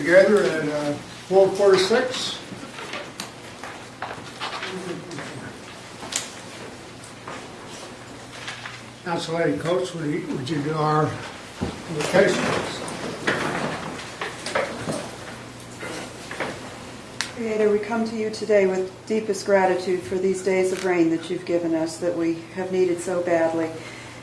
together at 4:46. Council Lady Coates, would you do our invocation? Creator, we come to you today with deepest gratitude for these days of rain that you've given us that we have needed so badly.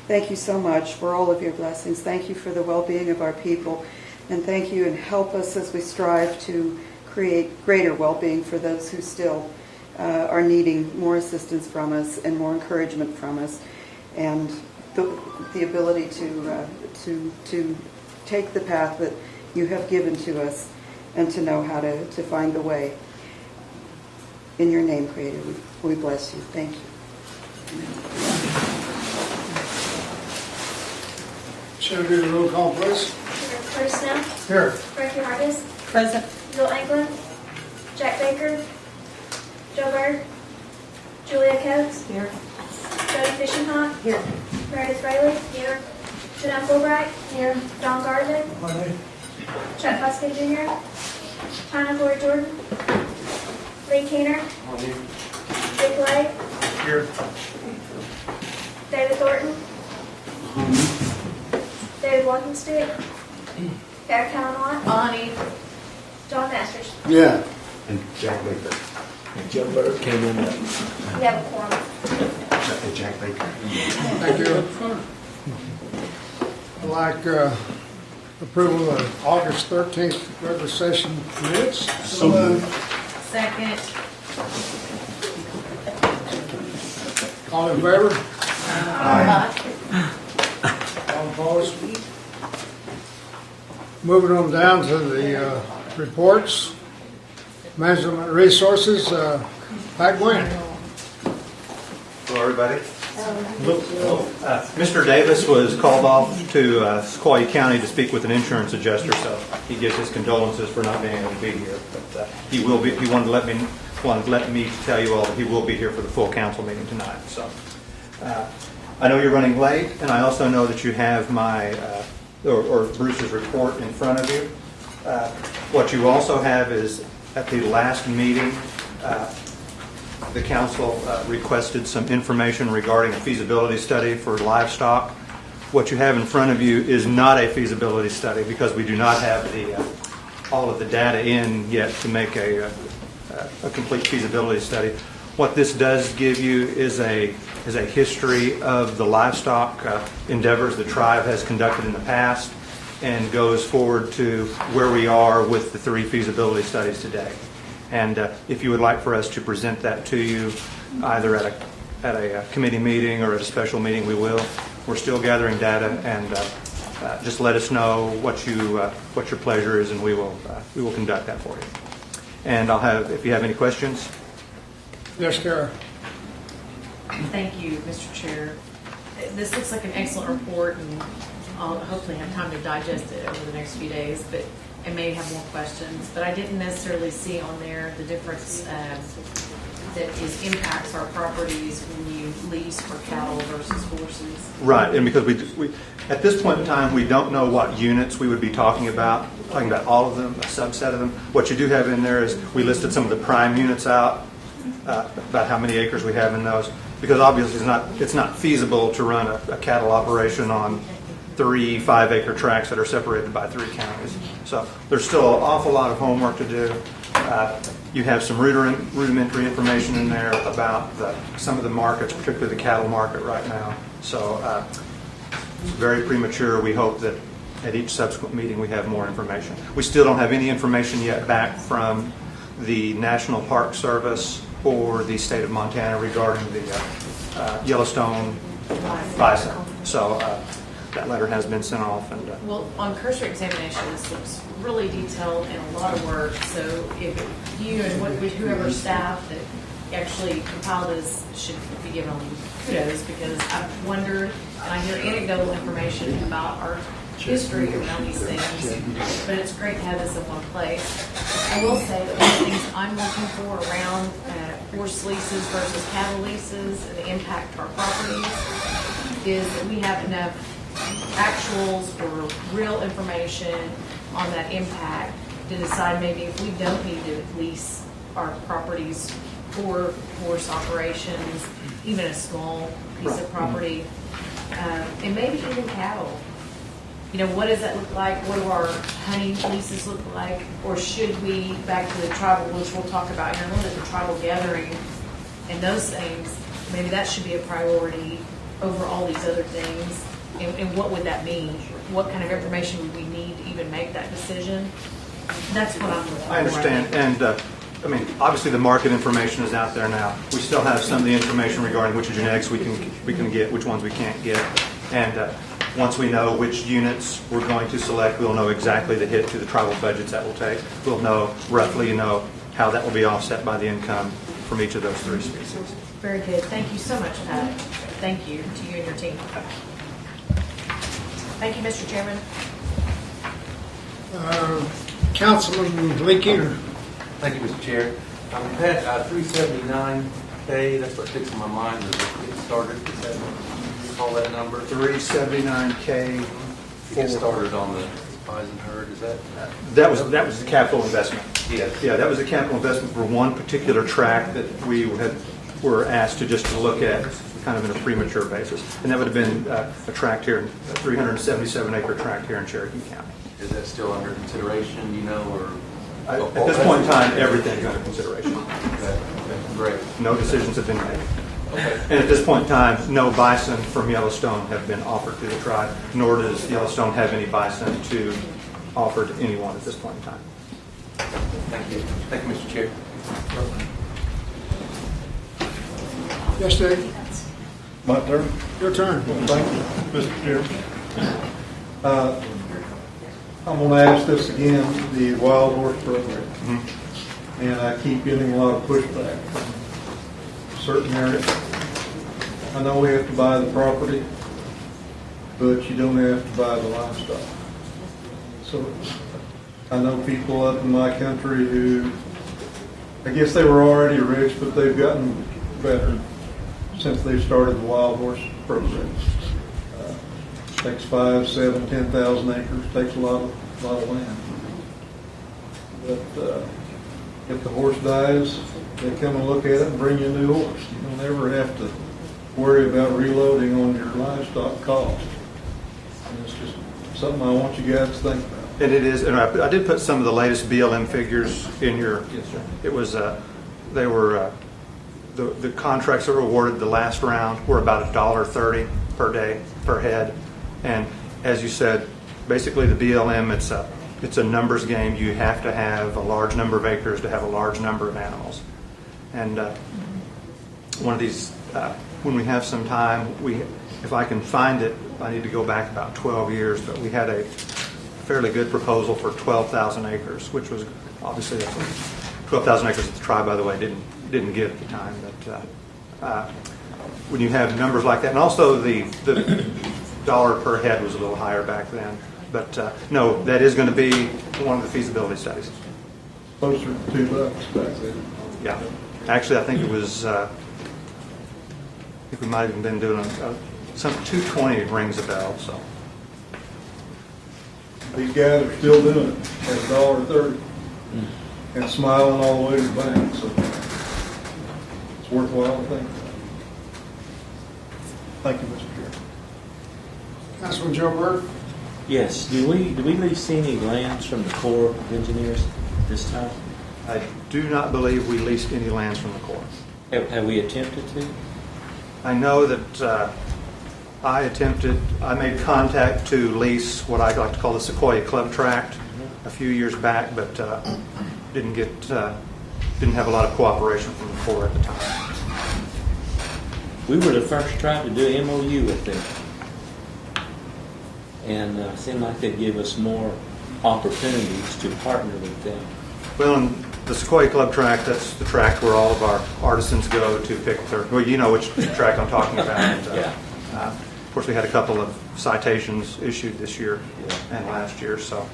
Thank you so much for all of your blessings. Thank you for the well-being of our people. And thank you, and help us as we strive to create greater well-being for those who still are needing more assistance from us and more encouragement from us, and the ability to take the path that you have given to us and to know how to find the way. In your name, Creator, we bless you. Thank you. Shall we do the roll call, please? Curtis Snow. Here. Frankie Hargis. Present. Bill Anglin. Jack Baker. Joe Berg. Julia Coates. Here. Jody Fishinghawk. Here. Meredith Rayleigh. Here. Janelle Fulbright. Here. Don Garvin. Chuck Buskett Jr. China Glory Jordan. Lee Keener. Dick Lake. Here. David Thornton. David Walkenstick. Eric Allen Bonnie. John Masters. Yeah. And Jack Baker. And Joe Bird came in. We have a quorum. Jack Baker. Thank you. I'd like approval of August 13th regular session minutes. So moved. Second. All in favor? Aye. All opposed? Moving on down to the reports. Management Resources, Pat Gwynn. Hello, everybody. Mr. Davis was called off to Sequoia County to speak with an insurance adjuster, so he gives his condolences for not being able to be here. But he will be. He wanted to let me tell you all that he will be here for the full council meeting tonight. So I know you're running late, and I also know that you have my or Bruce's report in front of you. What you also have is at the last meeting. The council requested some information regarding a feasibility study for livestock. What you have in front of you is not a feasibility study because we do not have all of the data in yet to make a complete feasibility study. What this does give you is a history of the livestock endeavors the tribe has conducted in the past and goes forward to where we are with the 3 feasibility studies today. And if you would like for us to present that to you, either at a committee meeting or at a special meeting, we will. We're still gathering data, and just let us know what your pleasure is, and we will conduct that for you. And if you have any questions. Yes, Kara. Thank you, Mr. Chair. This looks like an excellent report, and I'll hopefully have time to digest it over the next few days, but I may have more questions. But I didn't necessarily see on there the difference that impacts our properties when you lease for cattle versus horses. Right, and because we at this point in time, we don't know what units we would be talking about all of them, a subset of them. What you do have in there is we listed some of the prime units out, about how many acres we have in those, because obviously it's not feasible to run a cattle operation on 3 5-acre tracts that are separated by 3 counties. So there's still an awful lot of homework to do. You have some rudimentary information in there about some of the markets, particularly the cattle market right now. So it's very premature. We hope that at each subsequent meeting we have more information. We still don't have any information yet back from the National Park Service or the state of Montana regarding the Yellowstone bison. So that letter has been sent off. And Well, on cursory examination, this looks really detailed and a lot of work. So if you and whoever staff that actually compiled this should be given kudos, because I've wondered, and I hear anecdotal information about our history around these things, but it's great to have this in one place. I will say that one of the things I'm looking for around horse leases versus cattle leases and the impact to our properties is that we have enough actuals or real information on that impact to decide maybe if we don't need to lease our properties for horse operations, even a small piece of property, and maybe even cattle. You know, what does that look like? What do our hunting leases look like? Or should we, back to the tribal, which we'll talk about here in a little bit, the tribal gathering and those things, maybe that should be a priority over all these other things. And what would that mean? What kind of information would we need to even make that decision? That's what I'm looking for. I understand, and I mean, obviously the market information is out there now. We still have some of the information regarding which genetics we can get, which ones we can't get, and once we know which units we're going to select, we'll know exactly the hit to the tribal budgets that will take. We'll know roughly, how that will be offset by the income from each of those three species. Very good. Thank you so much, Pat. Thank you to you and your team. Thank you, Mr. Chairman. Councilman Leaking. Thank you, Mr. Chair. Pat, 379K, that's what sticks in my mind, is get started, is that, you call that number? 379K. Get started on the bison herd, is that? That was the capital investment. Yes. Yeah, that was a capital investment for one particular tract that we were asked to just to look at kind of in a premature basis. And that would have been a tract here, a 377-acre tract here in Cherokee County. Is that still under consideration, or? At this point in time, everything's under consideration. Okay, great. No decisions have been made. Okay. And at this point in time, no bison from Yellowstone have been offered to the tribe, nor does Yellowstone have any bison to offer to anyone at this point in time. Thank you. Thank you, Mr. Chair. Yes, Dave? My turn. Your turn. Thank you, Mr. Chairman. I'm going to ask this again, the wild horse program. And I keep getting a lot of pushback from certain areas. I know we have to buy the property, but you don't have to buy the livestock. So I know people up in my country who, I guess they were already rich, but they've gotten better since they started the wild horse program. Takes 5, 7, 10,000 acres. Takes a lot of land. But if the horse dies, they come and look at it and bring you a new horse. You don't ever have to worry about reloading on your livestock cost. And it's just something I want you guys to think about. And it is, and I did put some of the latest BLM figures in your. Yes, sir. It was, they were the contracts that were awarded the last round were about $1.30 per day per head. And as you said, basically the BLM, it's a numbers game. You have to have a large number of acres to have a large number of animals. And one of these, when we have some time, if I can find it, I need to go back about 12 years, but we had a fairly good proposal for 12,000 acres, which was obviously 12,000 acres that the tribe, by the way, didn't get at the time. But when you have numbers like that, and also the dollar per head was a little higher back then. But no, that is going to be one of the feasibility studies. Closer to $2 back then. Yeah. Actually, I think it was, I think we might have even been doing some 220 rings a bell. So These guys are still doing it at $1.30 and smiling all the way to the bank. So it's worthwhile to think about. Thank you, Mr. Chair. Councilman Joe Burke. Yes. Do we lease any lands from the Corps of Engineers this time? I do not believe we leased any lands from the Corps. Have we attempted to? I know that I made contact to lease what I like to call the Sequoia Club Tract a few years back, but didn't have a lot of cooperation from the Corps at the time. We were the first tribe to do an MOU with them. And it seemed like they'd give us more opportunities to partner with them. Well, in the Sequoia Club Tract, that's the tract where all of our artisans go to pick their, well, you know which tract I'm talking about. Yeah. Of course, we had a couple of citations issued this year and last year, so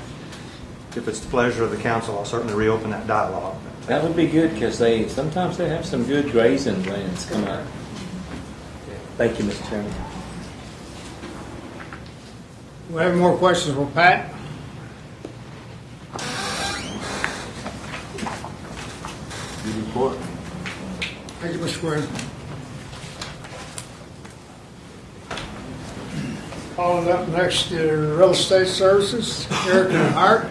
if it's the pleasure of the council, I'll certainly reopen that dialogue. That would be good because sometimes they have some good grazing lands come out. Thank you, Mr. Chairman. We have more questions for Pat. Good report. Thank you, Mr. Quinn. Following up next, real estate services, Cherokee and Hart.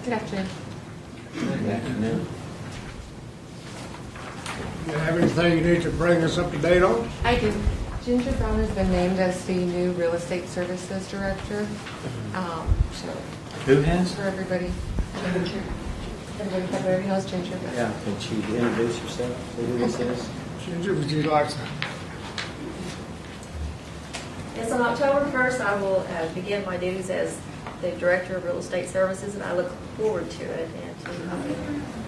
Good afternoon. Good afternoon. You have anything you need to bring us up to date on? I do. Ginger Brown has been named as the new real estate services director. So Who has? for everybody, everybody knows Ginger. But Yeah, can she introduce herself? Say who this is? Ginger, would you like to? Yes, on October 1st, I will begin my duties as the Director of Real Estate Services, and I look forward to it and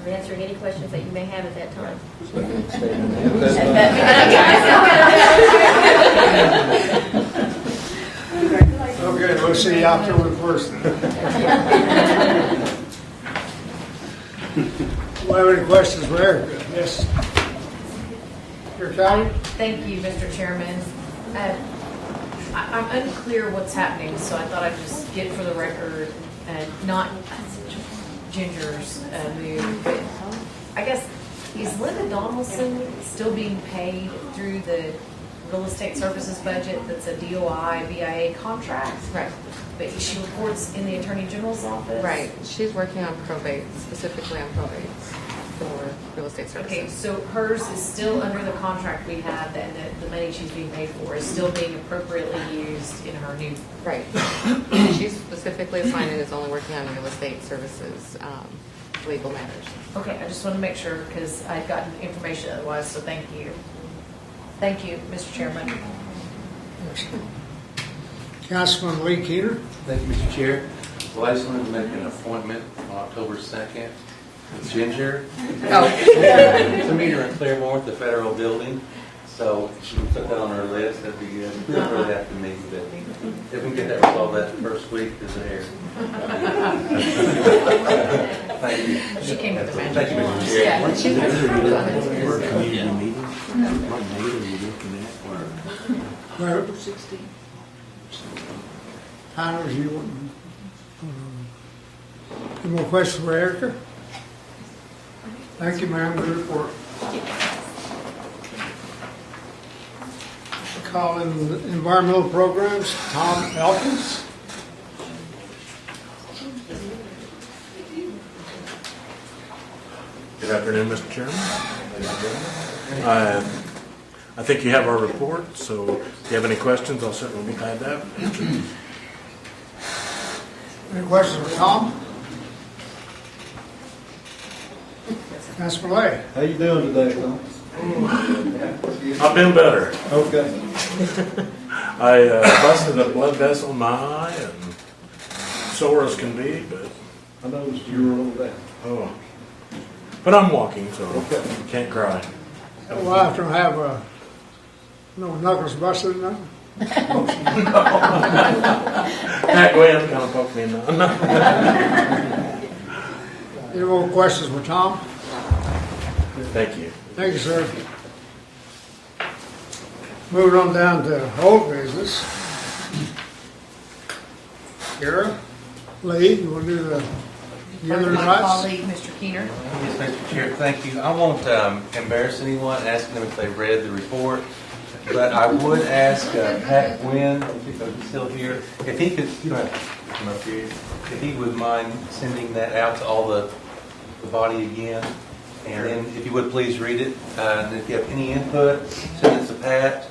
to answering any questions that you may have at that time. Okay, we'll see you October 1st. Do you have any questions for Erica? Yes. Your county? Thank you, Mr. Chairman. I'm unclear what's happening, so I thought I'd just get for the record, not Ginger's move, but I guess, is Linda Donaldson still being paid through the real estate services budget that's a DOI, BIA contract? Right. But she reports in the Attorney General's office? right, she's working on probate, specifically on probate for real estate services. Okay, so hers is still under the contract we have, that the money she's being paid for is still being appropriately used in her new. Right. She's specifically assigned and is only working on real estate services, legal matters. Okay, I just want to make sure, because I've gotten information otherwise, so thank you. Thank you, Mr. Chairman. Councilman Lee Keener? Thank you, Mr. Chair. Well, I just wanted to make an appointment on October 2nd with Ginger. To meet her in Claremore at the Federal Building. So if she can put that on her list, that'd be good. We don't really have to meet, but if we can get that resolved that first week, is there. Thank you. She came with the magic Thank you, Mr. wand. Chair. Yeah, she was. For a community meeting, what date are you looking at? Where? Tyler, you want? Any more questions for Erica? Thank you, ma'am. Good report. Call in environmental programs, Tom Elkins. Good afternoon, Mr. Chairman. Ladies and gentlemen. I think you have our report, so if you have any questions, I'll certainly be glad to answer. Any questions for Tom? Councilman Lay. How you doing today, Tom? I've been better. Okay. I busted a blood vessel in my eye and sore as can be, but I noticed you were over there. but I'm walking, so Okay. can't cry. Well, after I have no knuckles busted or nothing. Pat Gwen kind of poked me in the Any more questions for Tom? Thank you. Thank you, sir. Moving on down to old business. Kara, Lee, you want to do the other My rights? colleague, Mr. Keener. Yes, Mr. Chair, thank you. I won't embarrass anyone asking them if they read the report, but I would ask Pat Gwynn, if he's still here, if he could, you don't have to come up here, if he would mind sending that out to all the body again. And then if you would please read it, and if you have any input, send it to Pat.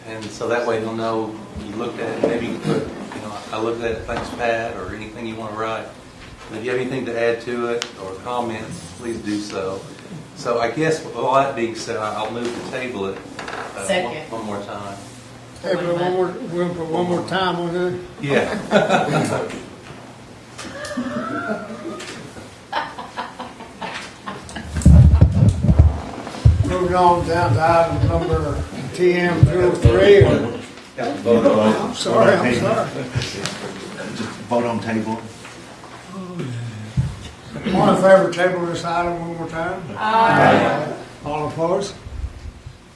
And so that way he'll know you looked at it. Maybe you can put, I looked at it, thanks Pat, or anything you want to write. And if you have anything to add to it or comments, please do so. So I guess with all that being said, I'll move to table it Second. one more time. Hey, but we'll put one more time on it. Yeah. Moving on down to item number TM03. I'm sorry. Vote on table. All in favor, table this item one more time? Aye. All opposed?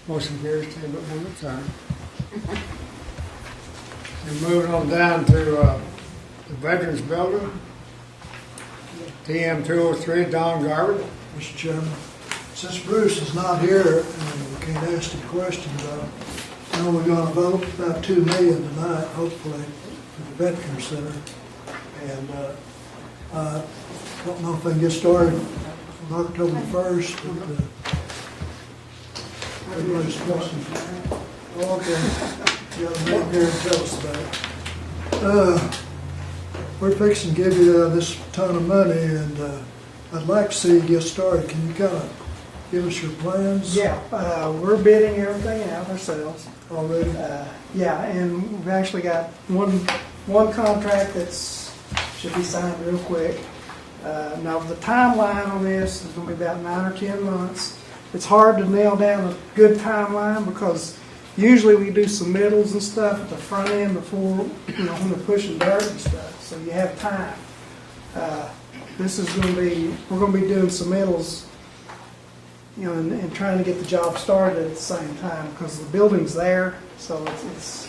Motion carries, table it one more time. And moving on down to the Veterans Building, TM 203, Don Garber. Mr. Chairman, since Bruce is not here and we can't ask him questions, I know we're going to vote about $2 million tonight, hopefully, for the Veterans Center. And I don't know if they can get started on October 1st, but everybody's questions. Okay, you got a minute here to tell us about it. We're fixing to give you this ton of money, and I'd like to see you get started. Can you kind of give us your plans? Yeah, we're bidding everything out ourselves. Already? Yeah, and we've actually got one contract that's should be signed real quick. Now, the timeline on this is going to be about 9 or 10 months. It's hard to nail down a good timeline because usually we do submittals and stuff at the front end before, when we're pushing dirt and stuff, so you have time. This is going to be, we're going to be doing submittals, and trying to get the job started at the same time because the building's there, so it's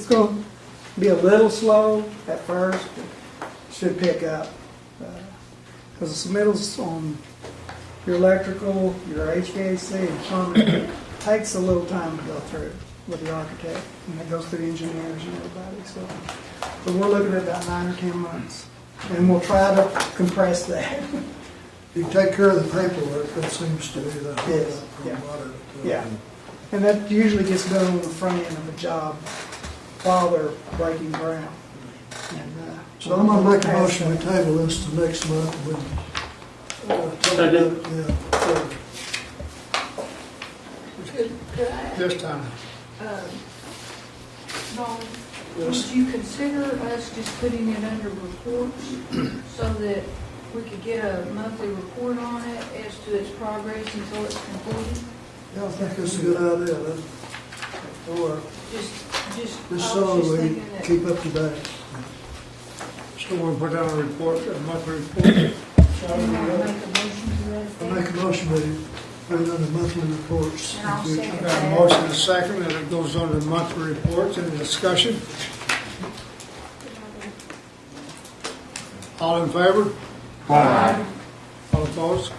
going to be a little slow at first, but it should pick up. Because the submittals on your electrical, your HVAC, and plumbing takes a little time to go through with the architect, and it goes through the engineers and everybody. So, but we're looking at about 9 or 10 months, and we'll try to compress that. You take care of the paperwork, that seems to be the Yes. Yeah. And that usually gets done on the front end of a job while they're breaking ground. And, so I'm going to make a motion, we table this to next month. This time. Dawn, would you consider us just putting it under reports so that we could get a monthly report on it as to its progress until it's completed? Yeah, I think that's a good idea. Or just so we keep up to date. So we'll put down a report, a monthly report. I make a motion to put it under monthly reports. Got a motion and a second, and it goes on to monthly reports. Any discussion? All in favor? Aye. All opposed?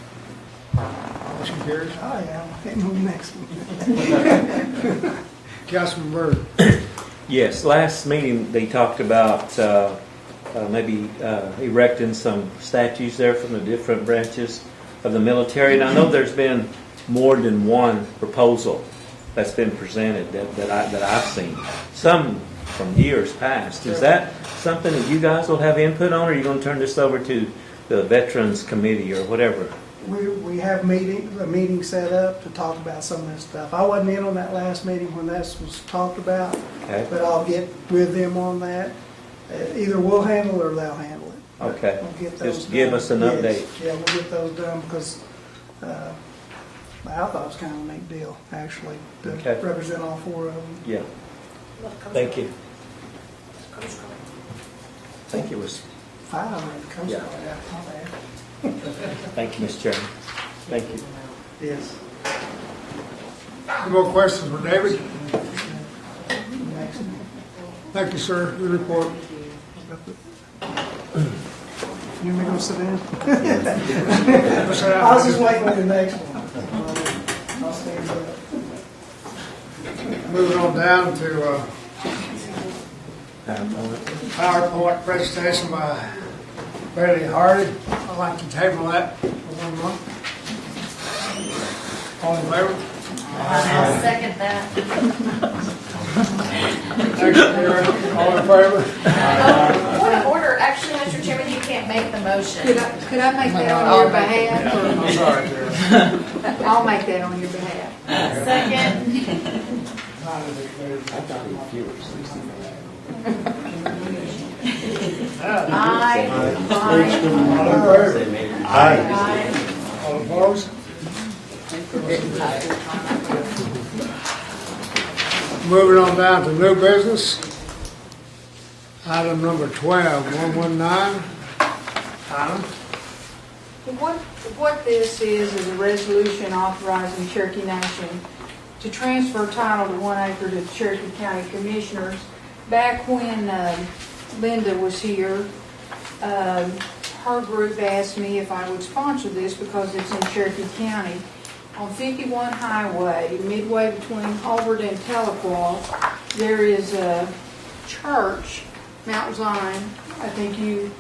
Motion carries. Oh, yeah, okay, move next one. Councilman Byrd. Yes, last meeting they talked about maybe erecting some statues there from the different branches of the military. And I know there's been more than one proposal that's been presented that I've seen. Some from years past. Is that something that you guys will have input on, or are you going to turn this over to the Veterans Committee or whatever? We have a meeting set up to talk about some of this stuff. I wasn't in on that last meeting when this was talked about, Okay. but I'll get with them on that. Either we'll handle it or they'll handle it. Okay. We'll get those Just give done. us an Yes. update. Yeah, we'll get those done because I thought it was kind of a neat deal, actually, to Okay. represent all four of them. Yeah. Thank you. I think it was. 5 of the Coast Yeah. Guard, my bad. Thank you, Mr. Chairman. Thank you. Yes. Any more questions for David? Next one. Thank you, sir. Good report. You want me to go sit down? Sit down. I was just waiting for the next one. I'll stand up. Moving on down to PowerPoint presentation by Bailey Hardy. I'd like to table that for 1 month. All in favor? I'll second that. Thank you, Gary. All in favor? Point of order, actually, Mr. Chairman, you can't make the motion. Could I make that on your behalf? I'm sorry, Gary. I'll make that on your behalf. Second. Aye. Aye. All opposed? Moving on down to new business. Item number 12, 119. Item. What this is a resolution authorizing Cherokee Nation to transfer title to 1 acre to the Cherokee County Commissioners. Back when Linda was here, her group asked me if I would sponsor this because it's in Cherokee County. On 51 Highway, midway between Hulbert and Tahlequah, there is a church, Mount Zion. I think you,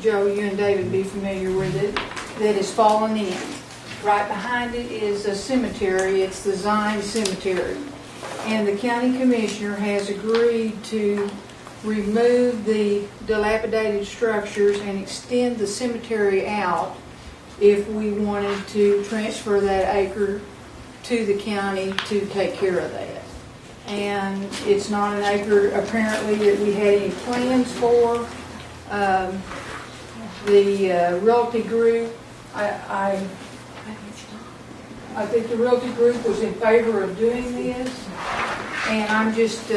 Joe, you and David be familiar with it, that is fallen in. Right behind it is a cemetery. It's the Zion Cemetery. And the county commissioner has agreed to remove the dilapidated structures and extend the cemetery out if we wanted to transfer that acre to the county to take care of that. And it's not an acre apparently that we had any plans for. The Realty Group, I think the Realty Group was in favor of doing this, and I'm just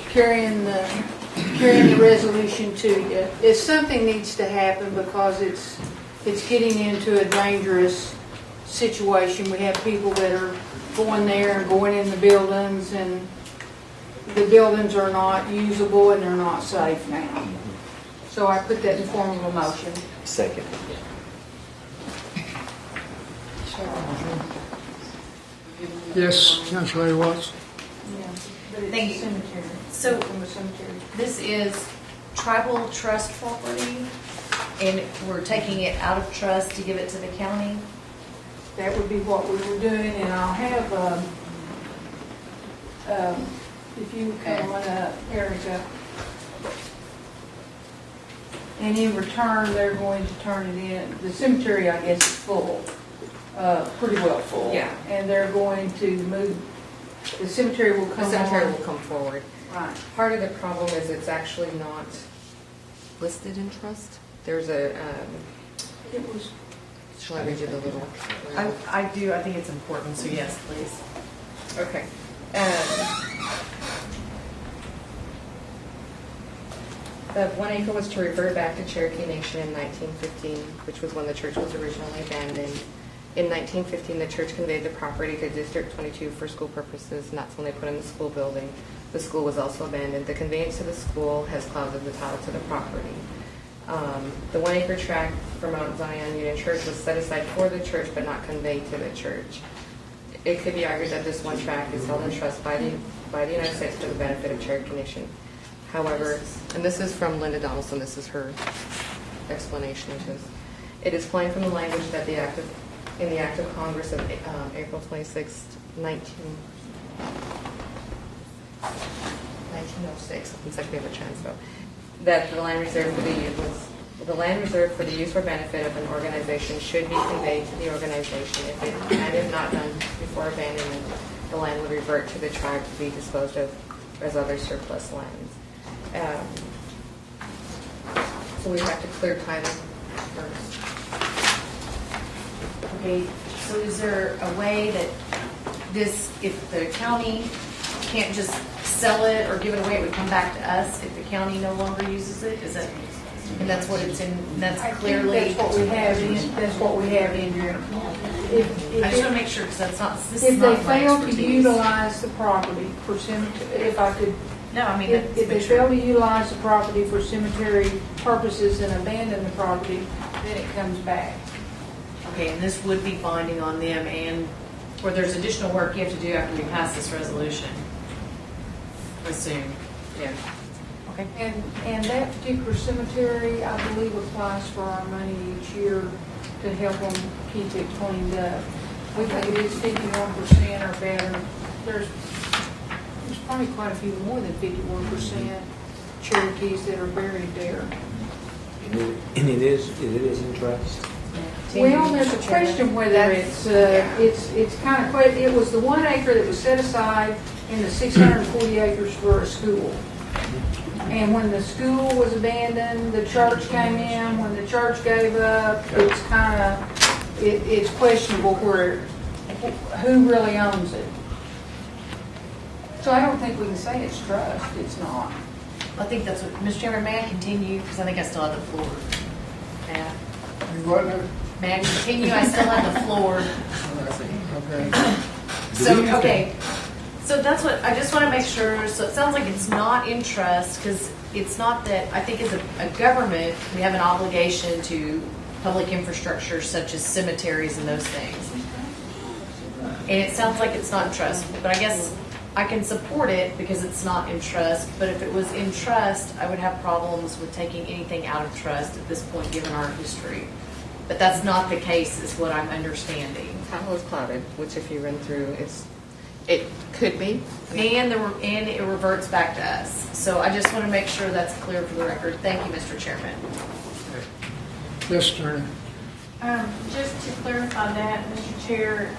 carrying the resolution to you. If something needs to happen because it's getting into a dangerous situation. We have people that are going there and going in the buildings, and the buildings are not usable and they're not safe now. So I put that in the form of a motion. Second. Yes, Councilor Watts. Yeah, but it's Thank a you. cemetery. So From a cemetery. this is tribal trust property, and we're taking it out of trust to give it to the county. That would be what we were doing, and I'll have, if you come on up, Erica. And in return, they're going to turn it in. The cemetery, I guess, is full, pretty well full. Yeah. And they're going to move, the cemetery will come The cemetery on. will come forward. Right. Part of the problem is it's actually not listed in trust. There's a, It was, shall I read you the little? I do. I think it's important. So yes, please. Okay. The 1 acre was to revert back to Cherokee Nation in 1915, which was when the church was originally abandoned. In 1915, the church conveyed the property to District 22 for school purposes, and that's when they put in the school building. The school was also abandoned. The conveyance to the school has clouded the title to the property. The 1 acre tract for Mount Zion Union Church was set aside for the church, but not conveyed to the church. It could be argued that this one tract is held in trust by the United States for the benefit of Cherokee Nation. However, and this is from Linda Donaldson, this is her explanation of this. It is plain from the language that in the Act of Congress of April 26, 1906, consecutive transfer, that the land reserved for the use or benefit of an organization should be conveyed to the organization. If it had not done before abandonment, the land would revert to the tribe to be disposed of as other surplus lands. So we have to clear title first. Okay. So is there a way that this, if the county can't just sell it or give it away, it would come back to us if the county no longer uses it? Is it? And that's what it's in. That's clearly. that's what we have in. That's what we have in here. If I just want to make sure because that's not. This if is they not my fail to expertise. utilize the property for cemetery, if I could. No, I mean, If they fail to utilize the property for cemetery purposes and abandon the property, then it comes back. Okay, and this would be binding on them, and or there's additional work you have to do after we pass this resolution. I assume. Yeah. Okay. And that particular cemetery, I believe, applies for our money each year to help them keep it cleaned up. We think it is 51% or better. There's probably quite a few more than 51% Cherokees that are buried there. And it is in trust? Well, there's a question whether it's kind of, it was the 1 acre that was set aside in the 640 acres for a school. And when the school was abandoned, the church came in. When the church gave up, it's kind of, it's questionable who really owns it. So I don't think we can say it's trust. It's not. I think that's what, Mr. Chairman, may I continue? Because I think I still have the floor. Yeah. You what now? May I continue? I still have the floor. Okay. So, okay, So that's what, I just want to make sure, so it sounds like it's not in trust, because it's not that, I think as a government, we have an obligation to public infrastructure such as cemeteries and those things. And it sounds like it's not in trust, but I guess I can support it because it's not in trust, but if it was in trust, I would have problems with taking anything out of trust at this point, given our history. But that's not the case, is what I'm understanding. Title is clouded, which if you run through, it could be. And it reverts back to us. So I just want to make sure that's clear for the record. Thank you, Mr. Chairman. Yes, Turner. Just to clarify that, Mr. Chair,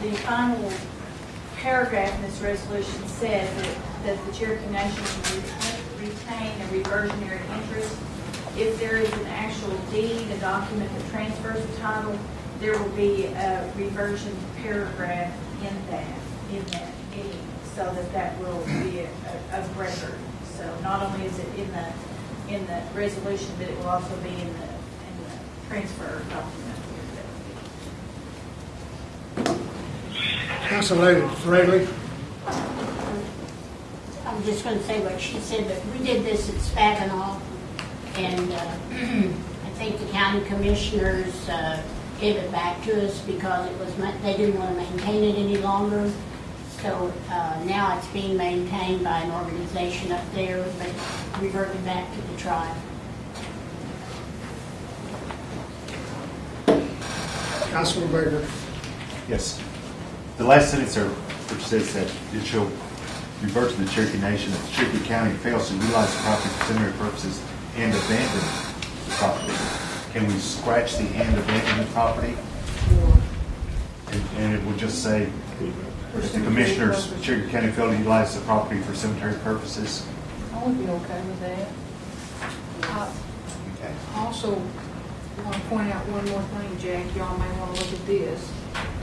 the final paragraph in this resolution said that the Cherokee Nation will retain a reversionary interest. If there is an actual deed, a document that transfers the title, there will be a reversion paragraph in that deed, so that will be of record. So not only is it in the resolution, but it will also be in the transfer document. Councilor Fraley. I'm just going to say what she said, but we did this at Spaganoff, and I think the county commissioners gave it back to us because they didn't want to maintain it any longer. So now it's being maintained by an organization up there, but reverted back to the tribe. Councilor Baker. Yes. The last sentence there, which says that it shall revert to the Cherokee Nation if Cherokee County fails to utilize the property for cemetery purposes and abandon the property. Can we scratch the and abandon the property? And it would just say, if the commissioners of Cherokee County fail to utilize the property for cemetery purposes? I would be okay with that. Okay. Also, I want to point out one more thing, Jack. Y'all may want to look at this.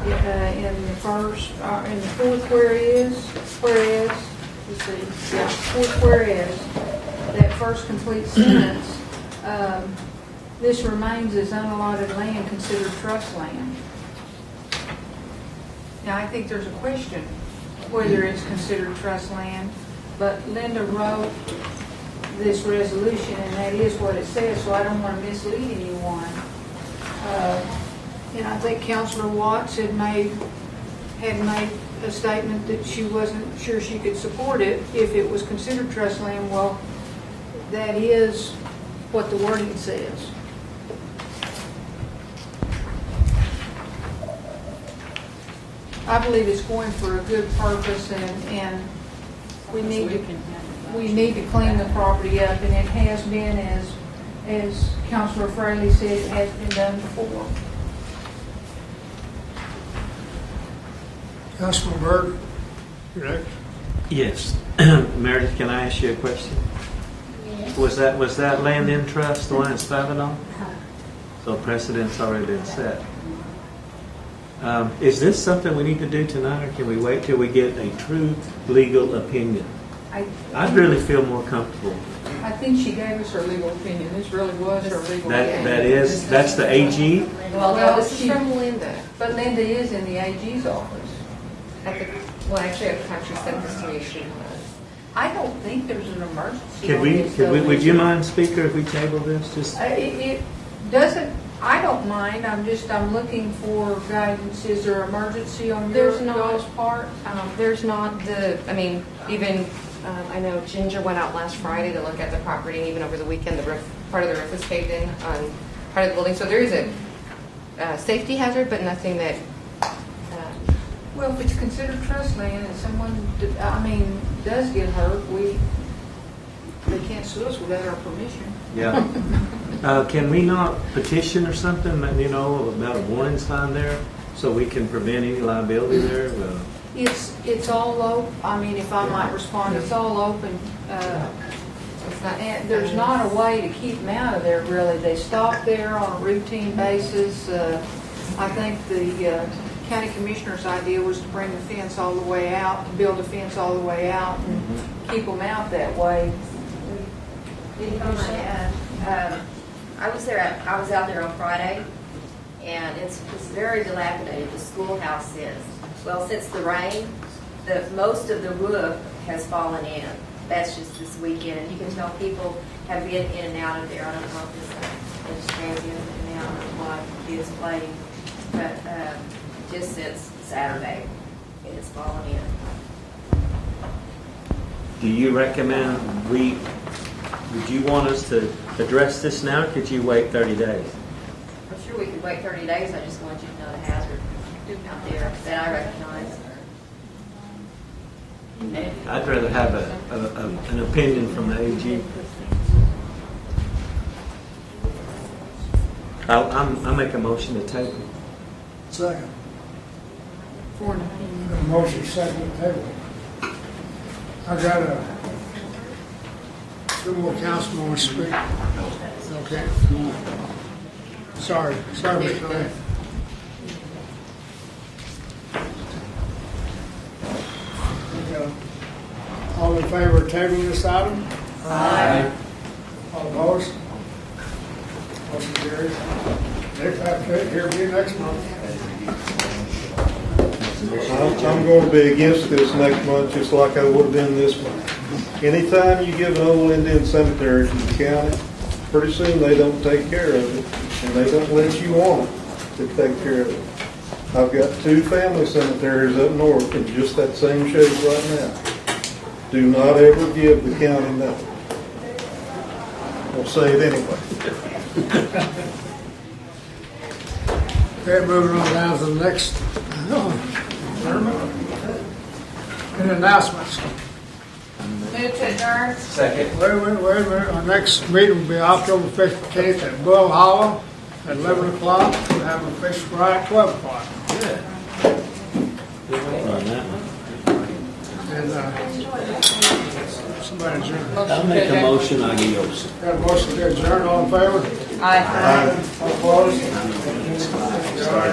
In the fourth whereas, let's see, yeah, fourth whereas, that first complete sentence, this remains as unallotted land considered trust land. Now, I think there's a question whether it's considered trust land, but Linda wrote this resolution, and that is what it says, so I don't want to mislead anyone. And I think Councilor Watts had made a statement that she wasn't sure she could support it if it was considered trust land. Well, that is what the wording says. I believe it's going for a good purpose, and we need to clean the property up, and it has been, as Councilor Fraley said, it has been done before. Councilman Byrd, you're next. Yes. Meredith, can I ask you a question? Yes. Was that land in trust, the one in Spaganoff? So precedent's already been set. Is this something we need to do tonight, or can we wait till we get a true legal opinion? I'd really feel more comfortable. I think she gave us her legal opinion. This really was her legal opinion. That's the AG? Well, this is from Linda. But Linda is in the AG's office. Actually, at the time she sent this to me, she was. I don't think there's an emergency. Would you mind, Speaker, if we table this? It doesn't. I don't mind. I'm looking for guidance. Is there emergency on y'all's part? There's not even. I know Ginger went out last Friday to look at the property. Even over the weekend, part of the roof was caved in on part of the building. So there is a safety hazard, but nothing that. Well, if it's considered trust land and someone, does get hurt, they can't sue us without our permission. Yeah. Can we not petition or something, about a warning sign there, so we can prevent any liability there? It's all open. If I might respond, it's all open. And there's not a way to keep them out of there, really. They stop there on a routine basis. I think the county commissioner's idea was to bring the fence all the way out, to build a fence all the way out, and keep them out that way. I was out there on Friday, and it's very dilapidated. The schoolhouse is. Well, since the rain, most of the roof has fallen in. That's just this weekend, and you can tell people have been in and out of there. I don't know if it's transient in and out of what kids playing, but just since Saturday, it has fallen in. Do you recommend would you want us to address this now, or could you wait 30 days? I'm sure we could wait 30 days. I just want you to know the hazard out there that I recognize. I'd rather have an opinion from the AG. I'll make a motion to table. Second. Motion second table. I got two more councilmen to speak. Okay. Sorry, Mr. Lee. All in favor of tabling this item? Aye. All opposed? Motion carries. Here be next month. I'm going to be against this next month, just like I would have been this month. Anytime you give an old Indian cemetery to the county, pretty soon they don't take care of it, and they don't let you on it to take care of it. I've got 2 family cemeteries up north in just that same shape right now. Do not ever give the county nothing. I'll say it anyway. Okay, moving on down to the next. Any announcements? Move to adjourn. Second. Wait a minute. Our next meeting will be October 15th at Bull Hollow at 11 o'clock. We'll have a fish fry at 12 o'clock. On that one. And somebody adjourn. I'll make a motion, adios. Got a motion to adjourn, all in favor? Aye. All opposed? Sorry.